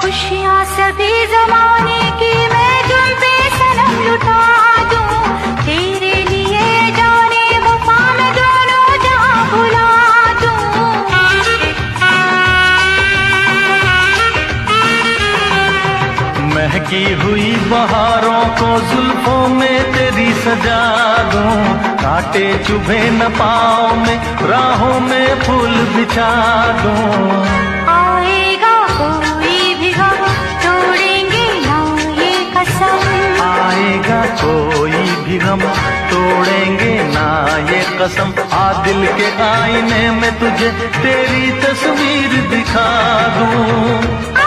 खुशियाँ सभी जमाने की मैं तुम पे सनम लुटा दूं, तेरे लिए जाने वफा मैं दोनों जहां भुला दूं। महकी हुई बहारों को जुल्फों में तेरी सजा दूं, कांटे चुभे न पाँव में राहों में फूल बिछा दूं। आएगा कोई भी गम तोड़ेंगे ना ये कसम, आएगा कोई भी गम तोड़ेंगे ना ये कसम। आ दिल के आईने में तुझे तेरी तस्वीर दिखा दूं।